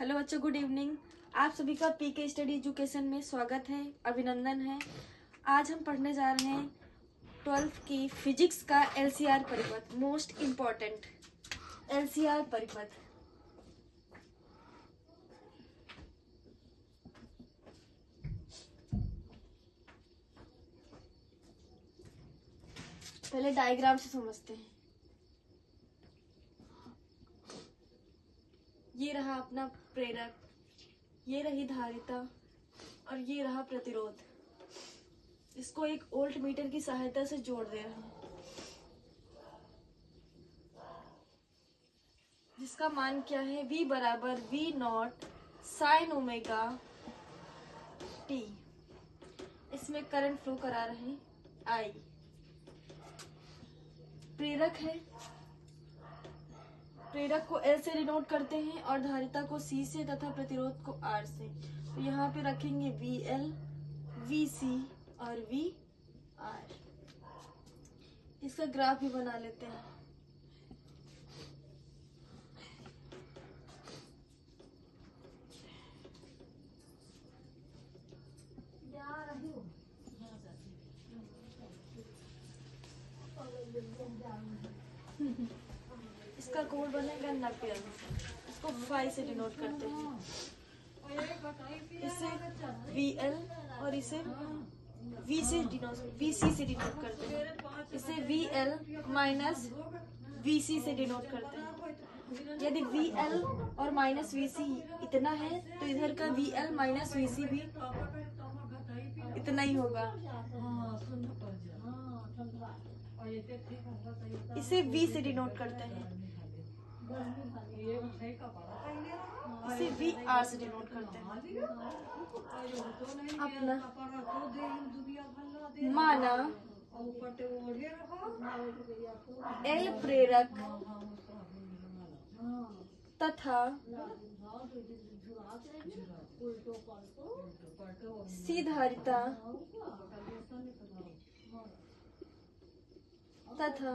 Hello बच्चों, good evening. आप सभी का पीके स्टडी एजुकेशन में स्वागत है, अभिनंदन है। आज हम पढ़ने जा रहे हैं 12th की फिजिक्स का एलसीआर परिपथ, मोस्ट इम्पॉर्टेंट एलसीआर परिपथ। पहले डायग्राम से समझते हैं। ये रहा अपना प्रेरक, ये रही धारिता और ये रहा प्रतिरोध। इसको एक वोल्ट मीटर की सहायता से जोड़ दे रहे हैं, जिसका मान क्या है, V बराबर V0 साइन ओमेगा t। इसमें करंट फ्लो करा रहे हैं I। प्रेरक है, प्रेरक को L से डिनोट करते हैं और धारिता को C से तथा प्रतिरोध को R से। तो यहाँ पे रखेंगे VL, VC और VR। इसका ग्राफ भी बना लेते हैं। इसका कोड बनेगा नपियर। इसको फाई से डिनोट करते हैं, इसे VL और इसे VC से डिनोट करते हैं। इसे VL माइनस VC से डिनोट करते हैं। यदि VL और माइनस VC इतना है तो इधर का VL माइनस VC भी इतना ही होगा। इसे V से डिनोट करते हैं, इसे VR से डिनोट करते हैं। अपना माना L प्रेरक तथा C धारिता तथा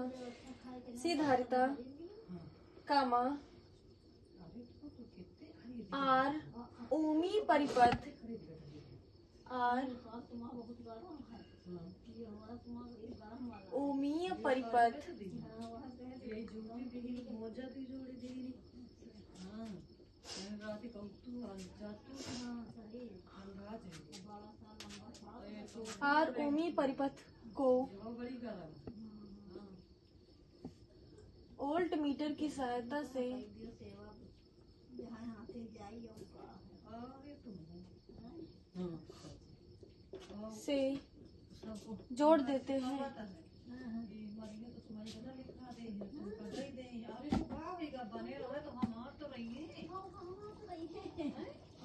C धारिता कामा R ओमी परिपथ, R ओमीय परिपथ R ओमी परिपथ को वोल्ट मीटर की सहायता से जोड़ देते हैं।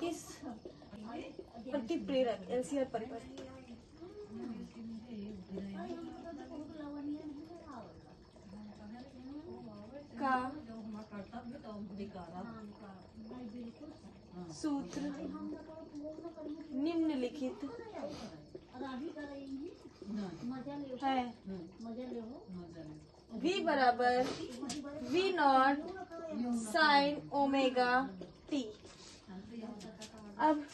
इस प्रति प्रेरक एलसीआर परिपथ का सूत्र निम्नलिखित है। V बराबर V0 साइन ओमेगा t। अब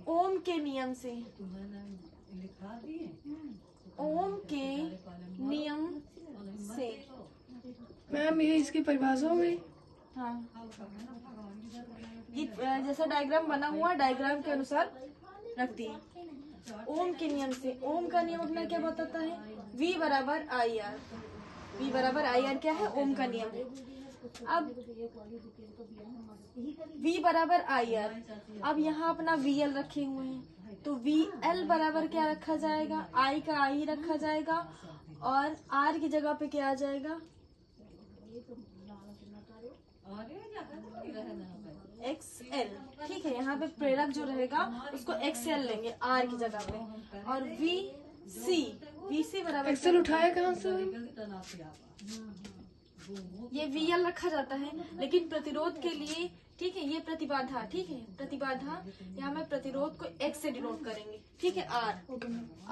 ओम के नियम से, ओम के नियम से मैम ये इसकी परिभाषा हो गई। हाँ, ये जैसा डायग्राम बना हुआ डायग्राम के अनुसार रख दिए। ओम के नियम से, ओम का नियम अपना क्या बताता है, V बराबर IR। V बराबर IR क्या है, ओम का नियम है। अब V बराबर IR, अब यहाँ अपना VL रखे हुए हैं तो VL बराबर क्या रखा जाएगा, I का I रखा जाएगा और R की जगह पे क्या आ जाएगा, XL। ठीक है, यहाँ पे प्रेरक जो रहेगा उसको XL लेंगे R की जगह पे। और VC बराबर एक्सेल उठाया कहाँ से? ये VL रखा जाता है, लेकिन प्रतिरोध के लिए, ठीक है, ये प्रतिबाधा, ठीक है, प्रतिबाधा यहाँ में प्रतिरोध को X से डिनोट करेंगे, ठीक है,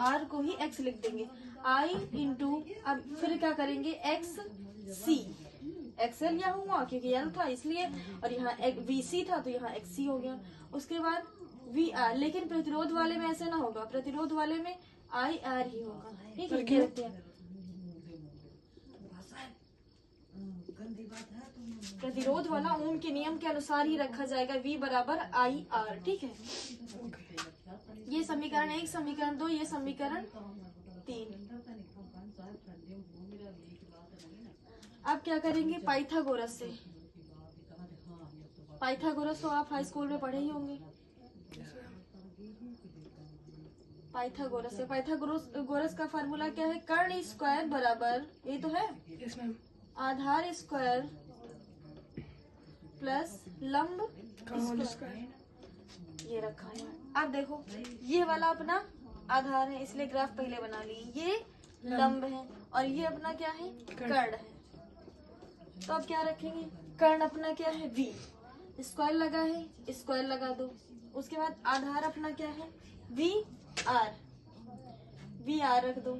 R को ही X लिख देंगे। I इंटू, अब फिर क्या करेंगे, XC एक्सएल यहाँ हुआ क्योंकि एल था इसलिए, और यहाँ वीसी था तो यहाँ एक्ससी हो गया। उसके बाद वी आर, लेकिन प्रतिरोध वाले में ऐसे ना होगा, प्रतिरोध वाले में आई आर ही होगा। ठीक है, ये रखते हैं। प्रतिरोध वाला ओम के नियम के अनुसार ही रखा जाएगा, V बराबर आई आर। ठीक है, ये समीकरण 1, समीकरण 2, ये समीकरण 3। अब क्या करेंगे, पाइथागोरस से। पाइथागोरस तो आप हाई स्कूल में पढ़े ही होंगे। पाइथागोरस से, पाइथागोरस का फार्मूला क्या है, कर्ण स्क्वायर बराबर, ये तो है, आधार स्क्वायर प्लस लंब स्क्वायर, ये रखा है। अब देखो ये वाला अपना आधार है इसलिए ग्राफ पहले बना लिए, ये लंब है और ये अपना क्या है, कर्ण है। तो अब क्या रखेंगे, कर्ण अपना क्या है V, स्क्वायर लगा है, स्क्वायर लगा दो। उसके बाद आधार अपना क्या है V R रख दो।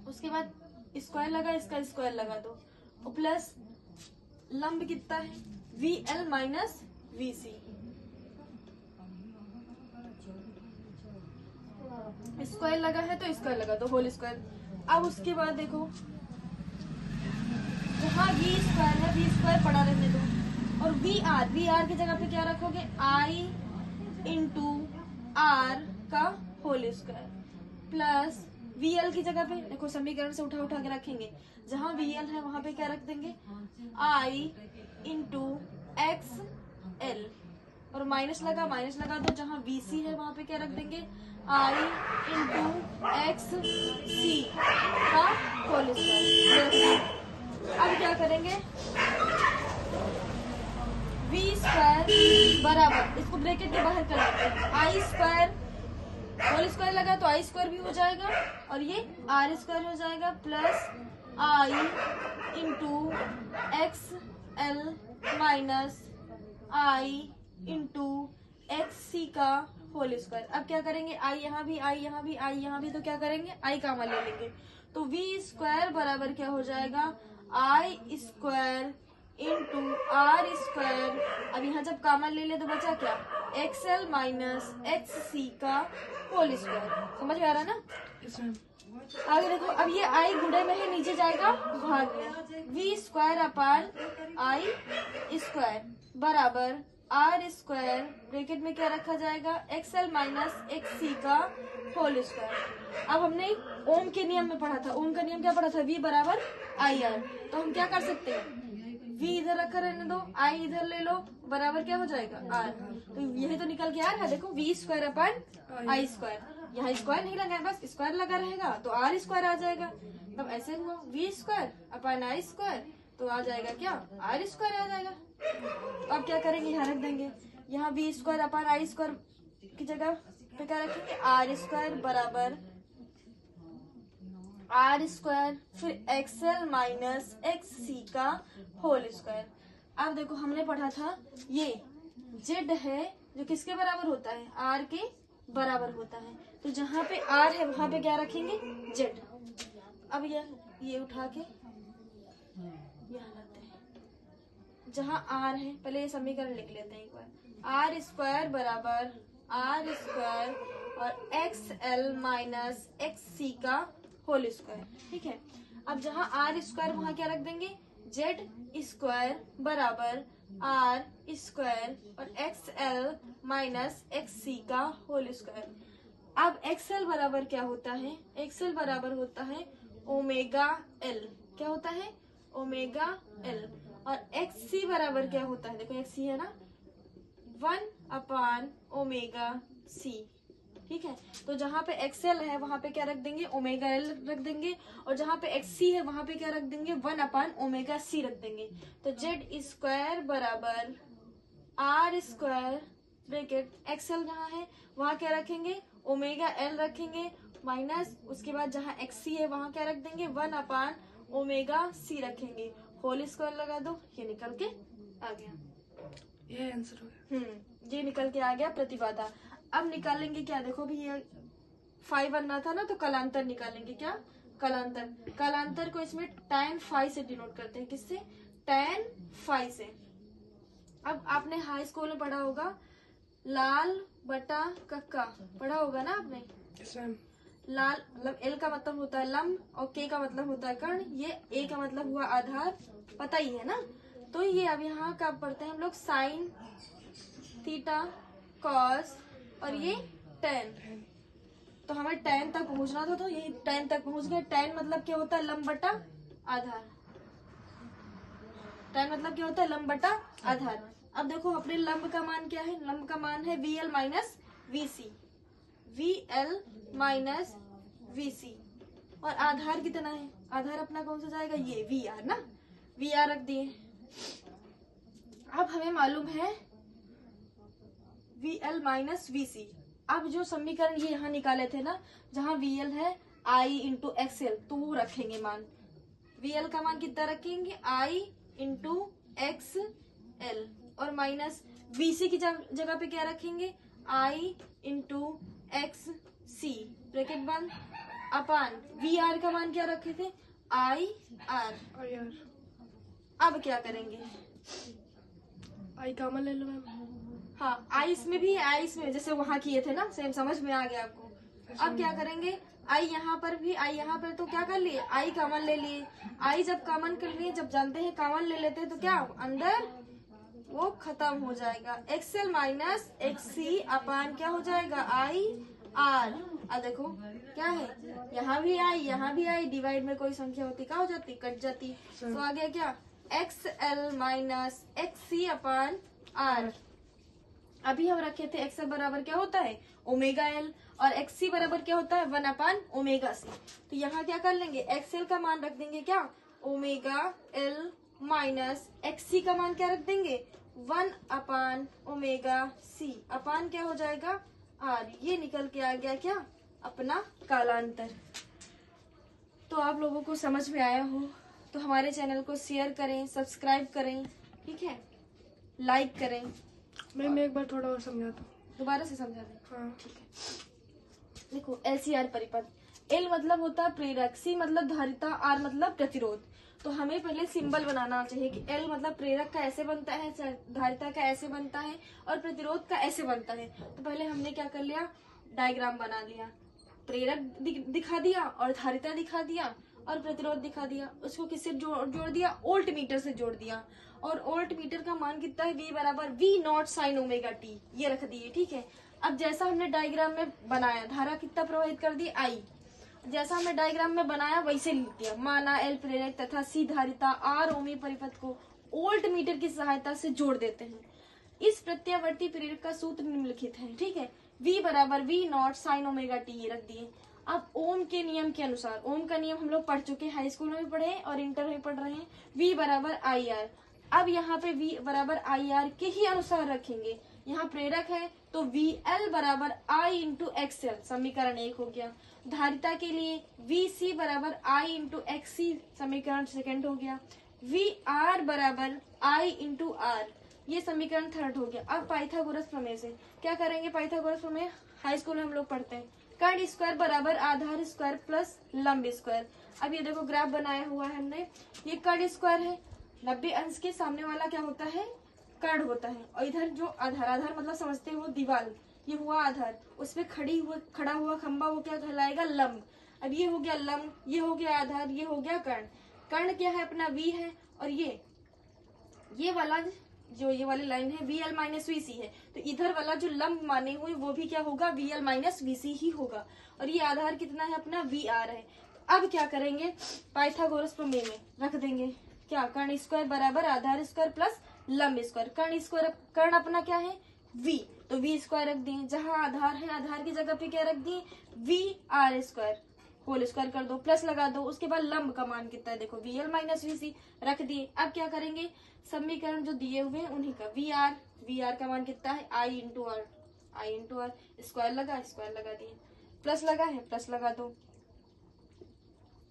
उसके बाद स्क्वायर लगा, इसका स्क्वायर लगा दो, और प्लस लंब कितना है VL माइनस VC। स्क्वायर लगा है तो स्क्वायर लगा दो, होल स्क्वायर। अब उसके बाद देखो जहाँ V स्क्वायर है, V स्क्वायर पड़ा रहने दो, और V R की जगह पे क्या रखोगे, I इंटू R का होल स्क्वायर प्लस VL की जगह पे देखो समीकरण से उठा के रखेंगे, जहाँ VL है वहां पे क्या रख देंगे, I इंटू XL, और माइनस लगा दो, जहाँ VC है वहां पे क्या रख देंगे, I इंटू XC का होल स्क्वायर। अब क्या करेंगे, V स्क्वायर बराबर, इसको ब्रैकेट के बाहर कर लेते हैं, I स्क्वायर होल स्क्वायर लगा तो आई स्क्वायर भी हो जाएगा, और ये आर स्क्वायर हो जाएगा, प्लस आई इंटू एक्स एल माइनस आई इंटू एक्स सी का होल स्क्वायर। अब क्या करेंगे, आई यहाँ भी, आई यहाँ भी, आई यहाँ भी, तो क्या करेंगे, आई कॉमन ले लेंगे, तो V स्क्वायर बराबर क्या हो जाएगा, आई स्क्वायर इंटू आर स्क्वायर। अब यहाँ जब कॉमन ले ले तो बचा क्या, XL माइनस XC का होल स्क्वायर। समझ में आ रहा ना। आगे देखो, अब ये आई गुणे में है, नीचे जाएगा भाग में, V स्क्वायर अपान आई स्क्वायर बराबर आर स्क्वायर, ब्रैकेट में क्या रखा जाएगा, XL माइनस XC का होल स्क्वायर। अब हमने ओम के नियम में पढ़ा था, ओम का नियम क्या पढ़ा था, V बराबर आई आर। तो हम क्या कर सकते हैं, V इधर रखा रहने दो, I इधर ले लो, बराबर क्या हो जाएगा R। तो यही तो निकल के आ रहा है, देखो V स्क्वायर अपन आई स्क्वायर, यहाँ स्क्वायर नहीं लगा है, बस स्क्वायर लगा रहेगा तो R स्क्वायर आ जाएगा। तब ऐसे हुआ V स्क्वायर अपन आई स्क्वायर, तो आ जाएगा क्या, R स्क्वायर आ जाएगा। तो अब क्या करेंगे, यहाँ रख देंगे, यहाँ V स्क्वायर अपन आई स्क्वायर की जगह पे क्या रखेंगे, R स्क्वायर बराबर आर स्क्वायर, फिर XL माइनस XC का होल स्क्वायर। अब देखो हमने पढ़ा था ये Z है जो किसके बराबर होता है, R के बराबर होता है, तो जहाँ पे R है वहां पे क्या रखेंगे, Z। अब ये उठा के यहाँ रखते हैं, जहाँ R है, पहले ये समीकरण लिख लेते हैं एक बार, R स्क्वायर बराबर R स्क्वायर और XL माइनस XC का होल स्क्वायर। ठीक है, अब जहाँ आर स्क्वायर वहां क्या रख देंगे, जेड स्क्वायर बराबर आर स्क्वायर और XL माइनस XC का होल स्क्वायर। अब XL बराबर क्या होता है, XL बराबर होता है ओमेगा L, क्या होता है ओमेगा L, और XC बराबर क्या होता है, देखो XC है ना, 1 अपान ओमेगा C। ठीक है, तो जहाँ पे XL है वहां पे क्या रख देंगे, ओमेगा L रख देंगे, और जहाँ पे XC है वहां पे क्या रख देंगे, 1 अपान ओमेगा C रख देंगे। तो Z स्क्वायर बराबर R स्क्वायर, ब्रैकेट XL जहाँ है वहां क्या रखेंगे, ओमेगा L रखेंगे, माइनस उसके बाद जहाँ XC है वहां क्या रख देंगे, 1 अपान ओमेगा C रखेंगे, होल स्क्वायर लगा दो, ये निकल के आ गया, ये आंसर हो गया। ये निकल के आ गया प्रतिबाधा। अब निकालेंगे क्या, देखो भी ये 5 बनना था ना, तो कलांतर निकालेंगे, क्या कलांतर, कलांतर को इसमें tan phi से डिनोट करते हैं, किससे, tan phi से। अब आपने हाई स्कूल में पढ़ा होगा लाल बटा कक्का, पढ़ा होगा ना आपने। Yes, ma'am. लाल मतलब एल का मतलब होता है लंब और के का मतलब होता है कर्ण, ये ए का मतलब हुआ आधार, पता ही है ना। तो ये अब यहाँ का पढ़ते हैं हम लोग साइन थीटा कॉस और ये टेन। तो हमें टेन तक पहुंचना था, तो यही टेन तक पहुंच गए। टेन मतलब क्या होता है लंब बटा आधार। टेन मतलब क्या होता है लंब बटा आधार। अब देखो अपने लंब का मान क्या है, लंब का मान है VL minus VC, VL minus VC। और आधार कितना है, आधार अपना कौन सा जाएगा, ये VR ना, VR रख दिए। अब हमें मालूम है VL माइनस VC। अब जो समीकरण ये यहाँ निकाले थे ना, जहाँ VL है I इंटू XL, तो वो रखेंगे मान। VL का मान कितना रखेंगे, I इंटू XL, और माइनस VC की जगह पे क्या रखेंगे, I इंटू XC ब्रैकेट बंद, अपान VR का मान क्या रखे थे, IR। और यार अब क्या करेंगे, आई कॉमन ले लो मैम। हाँ आई इसमें भी है, आई इसमें जैसे वहां किए थे ना, सेम समझ में आ गया आपको। अब क्या करेंगे, आई यहाँ पर भी, आई यहाँ पर, तो क्या कर लिए, आई कॉमन ले लिए। आई जब कॉमन कर लिए, जब जानते हैं कॉमन ले लेते हैं, तो क्या अंदर वो खत्म हो जाएगा। XL माइनस XC अपान क्या हो जाएगा, आई आर। अब देखो क्या है, यहाँ भी आई, यहाँ भी आई, डिवाइड में कोई संख्या होती क्या हो जाती, कट जाती। तो आ गया क्या, XL minus XC upon R. अभी हम रखे थे XL बराबर क्या होता है ओमेगा L, और XC बराबर क्या होता है 1 अपान ओमेगा C। तो यहाँ क्या कर लेंगे, XL का मान रख देंगे क्या, ओमेगा L माइनस XC का मान क्या रख देंगे 1 अपान ओमेगा C अपान क्या हो जाएगा R। ये निकल के आ गया क्या, अपना कालांतर। तो आप लोगों को समझ में आया हो तो हमारे चैनल को शेयर करें, सब्सक्राइब करें, ठीक है, लाइक करें। मैम मैं एक बार थोड़ा और समझाता हूँ। दोबारा से समझा दें, हाँ ठीक है। देखो LCR परिपथ, L मतलब होता है प्रेरक, C मतलब धारिता, R मतलब प्रतिरोध। तो हमें पहले सिंबल बनाना चाहिए कि L मतलब प्रेरक का ऐसे बनता है, धारिता का ऐसे बनता है, और प्रतिरोध का ऐसे बनता है। तो पहले हमने क्या कर लिया, डायग्राम बना लिया, प्रेरक दिखा दिया और धारिता दिखा दिया और प्रतिरोध दिखा दिया। उसको किससे जोड़ दिया, वोल्ट मीटर से जोड़ दिया। और वोल्ट मीटर का मान कितना है, V बराबर V not sine omega t, ये रख दिए, ठीक है। अब जैसा हमने डायग्राम में बनाया, धारा कितना प्रवाहित कर दी I, जैसा हमने डायग्राम में बनाया वैसे लिख दिया। माना L प्रेरक तथा C धारिता, R ओमी परिपथ को वोल्ट मीटर की सहायता से जोड़ देते हैं। इस प्रत्यावर्ती प्रेरक का सूत्र निम्नलिखित है, ठीक है। V बराबर V not sine omega t, ये रख दिए। अब ओम के नियम के अनुसार, ओम का नियम हम लोग पढ़ चुके हैं, हाई स्कूल में भी पढ़े हैं और इंटर में पढ़ रहे हैं। V बराबर IR। अब यहाँ पे V बराबर IR के ही अनुसार रखेंगे। यहाँ प्रेरक है तो VL बराबर I इंटू XL, समीकरण 1 हो गया। धारिता के लिए VC बराबर I इंटू XC, समीकरण 2 हो गया। VR बराबर I इंटू R, ये समीकरण 3 हो गया। अब पाइथागोरस प्रमेय से क्या करेंगे, पाइथागोरस प्रमेय हाई स्कूल में हम लोग पढ़ते हैं। कर्ण स्क्वायर बराबर आधार स्क्वायर प्लस लंब स्क्वायर। अब ये देखो ग्राफ बनाया हुआ है हमने, ये कर्ण स्क्वायर है, 90 अंश के सामने वाला क्या होता है, कर्ण होता है, और इधर जो आधार, आधार मतलब समझते हो दीवार, ये हुआ आधार, उस पे खड़ा हुआ खंबा वो क्या कहलाएगा, लंब। अब ये हो गया लंब, ये हो गया आधार, ये हो गया कर्ण। कर्ण क्या है अपना V है, और ये वाला जो ये वाली लाइन है VL माइनस VC है, तो इधर वाला जो लंब माने हुए वो भी क्या होगा, VL माइनस VC ही होगा। और ये आधार कितना है अपना VR है। अब क्या करेंगे, पाइथागोरस प्रमेय में रख देंगे क्या, कर्ण स्क्वायर बराबर आधार स्क्वायर प्लस लंब स्क्वायर। कर्ण स्क्वायर, कर्ण अपना क्या है V, तो V स्क्वायर रख दिए। जहां आधार है, आधार की जगह पे क्या रख दिए, VR स्क्वायर होल स्क्वायर कर दो, प्लस लगा दो। उसके बाद लंब का मान कितना है, देखो VL माइनस VC रख दिए। अब क्या करेंगे, समीकरण जो दिए हुए हैं उन्हीं का, VR का मान कितना है I इंटू R, स्क्वायर लगा दिए, प्लस लगा है प्लस लगा दो।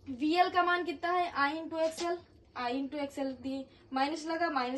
VL का मान कितना है I इंटू XL दिए, माइनस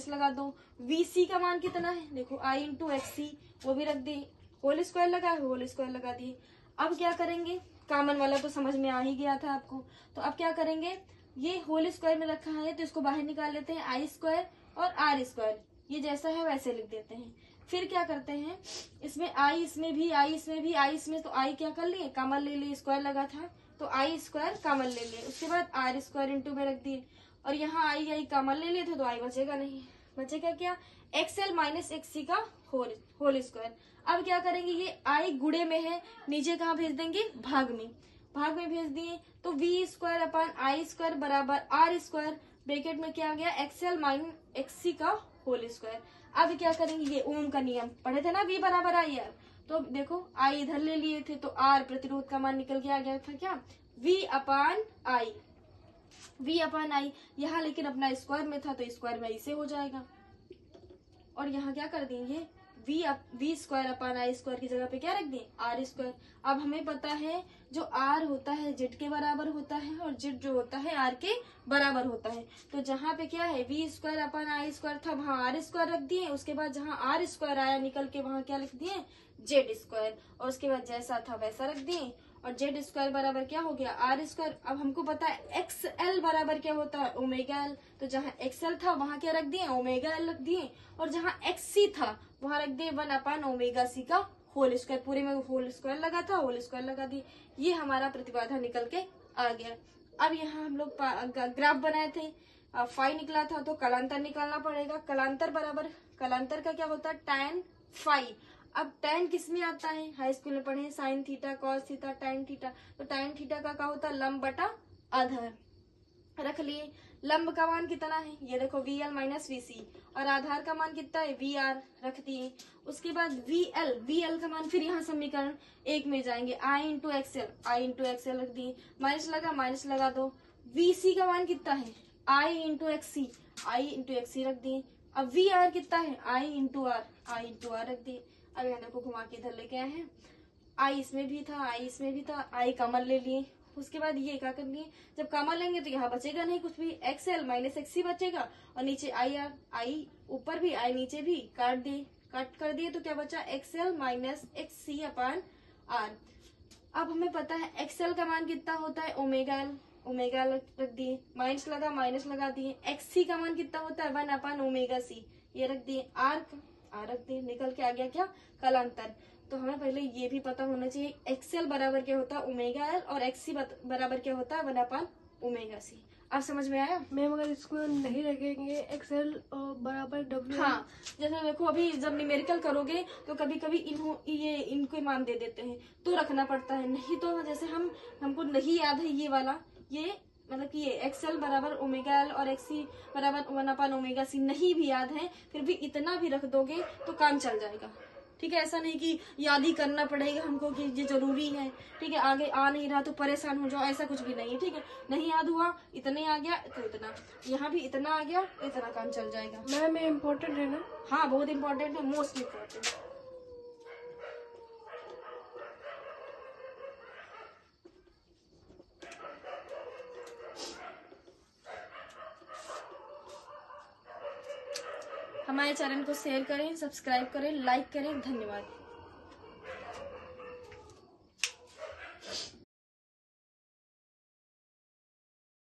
लगा दो। VC का मान कितना है, देखो I इंटू XC, वो भी रख दिए, होल स्क्वायर लगा दिए। अब क्या करेंगे, कॉमन वाला तो समझ में आ ही गया था आपको, तो अब क्या करेंगे, ये होल स्क्वायर में रखा है तो इसको बाहर निकाल लेते हैं, आई स्क्वायर और आर स्क्वायर, ये जैसा है वैसे लिख देते हैं। फिर क्या करते हैं, इसमें आई इसमें भी, आई इसमें भी, आई इसमें, तो आई क्या कर लिए, कॉमन ले लिए, स्क्वायर लगा था तो आई स्क्वायर कॉमन ले लिए। उसके बाद आर स्क्वायर इंटू में रख दिए, और यहाँ आई कॉमन ले लिए थे तो आई बचेगा नहीं, बचेगा क्या, एक्सएल माइनस एक्सी का होल स्क्वायर। अब क्या करेंगे, ये आई गुणे में है, नीचे कहाँ भेज देंगे, भाग में भेज दिए, तो V square upon I square बराबर आर स्क्वायर, ब्रैकेट में क्या आ गया, एक्सएल माइनस एक्सी का होल स्क्वायर। अब क्या करेंगे, ये ओम का नियम पढ़े थे ना, वी बराबर आई आर, तो देखो आई इधर ले लिए थे तो आर प्रतिरोध का मान निकल के आ गया था क्या, वी अपॉन आई, यहाँ लेकिन अपना स्क्वायर में था तो स्क्वायर में ऐसे हो जाएगा, और यहाँ क्या कर देंगे, V square upon I square की जगह पे क्या रख दें, आर स्क्वायर। अब हमें पता है जो आर होता है जेड के बराबर होता है, और जेड जो होता है आर के बराबर होता है, तो जहाँ पे क्या है, V square upon I square था वहाँ आर स्क्वायर रख दिए, उसके बाद जहाँ आर स्क्वायर आया निकल के वहाँ क्या लिख दिए, जेड स्क्वायर, और उसके बाद जैसा था वैसा रख दिए, और जेड स्क्वायर बराबर क्या हो गया, आर स्क्वायर। अब हमको पता है एक्स एल बराबर क्या होता है, ओमेगा एल, तो जहाँ एक्स एल था वहां क्या रख दिए, ओमेगा एल रख दिए, और जहाँ एक्स सी था वहां रख दिए 1 अपॉन ओमेगा सी का होल स्क्वायर, पूरे में होल स्क्वायर लगा था, होल स्क्वायर लगा दिए, ये हमारा प्रतिबाधा निकल के आ गया। अब यहाँ हम लोग ग्राफ बनाए थे, फाई निकला था तो कलांतर निकालना पड़ेगा, कलांतर बराबर, कलांतर का क्या होता है, टैन फाई। अब टैन किस में आता है, हाई स्कूल में पढ़े, sine theta cos theta tan theta, तो टैन थीटा का क्या होता है, लंब बटा आधार, रख लिए। लंब का मान कितना है, ये देखो वी एल माइनस वी सी, और आधार का मान कितना है, वी आर रख दिए। उसके बाद वी एल का मान फिर यहाँ समीकरण 1 में जाएंगे, आई इंटू एक्सएल रख दिए, माइनस लगा दो। वी सी का मान कितना है, आई इंटू एक्सी रख दिए। अब वी आर कितना है, आई इंटू आर रख दिए। अब यहाँ देखो घुमा के इधर लेके आए हैं, आई इसमें भी था, आई कॉमन ले लिए। उसके बाद ये क्या कर लिए, जब कॉमन लेंगे तो यहाँ बचेगा नहीं कुछ भी, एक्सएल माइनस एक्सी बचेगा, और नीचे आई आर, आई ऊपर भी आई नीचे भी, काट कर दिए तो क्या बचा, XL minus XC upon R. अब हमें पता है एक्सएल का मान कितना होता है, ओमेगा एल रख दिए, माइनस लगा दिए। एक्सी का मान कितना होता है, 1 अपॉन ओमेगा सी, ये रख दिए। आर रख दिए, निकल के आ गया क्या, कलांतर। तो हमें पहले ये भी पता होना चाहिए एक्सएल बराबर क्या होता है, ओमेगा एल, और एक्सी बराबर क्या होता है, 1 अपॉन ओमेगा सी। अब समझ में आया मैम? अगर इसको नहीं रखेंगे एक्सएल बराबर डब्ल्यू, हाँ, जैसे देखो अभी जब न्यूमेरिकल करोगे तो कभी कभी इनको मान दे देते हैं तो रखना पड़ता है, नहीं तो जैसे हमको नहीं याद है ये वाला, ये मतलब कि ये एक्सएल बराबर ओमेगा एल और एक्सी बराबर 1 अपॉन ओमेगा सी नहीं भी याद है, फिर भी इतना भी रख दोगे तो काम चल जाएगा। ठीक है, ऐसा नहीं कि याद ही करना पड़ेगा हमको कि ये जरूरी है। ठीक है, आगे आ नहीं रहा तो परेशान हो जाओ, ऐसा कुछ भी नहीं है। ठीक है, नहीं याद हुआ, इतने आ गया तो इतना, यहाँ भी इतना आ गया तो इतना, काम चल जाएगा। मैम ये इम्पोर्टेंट है ना? हाँ, बहुत इंपॉर्टेंट है, मोस्ट इम्पोर्टेंट। हमारे चैनल को शेयर करें, सब्सक्राइब करें, लाइक करें। धन्यवाद।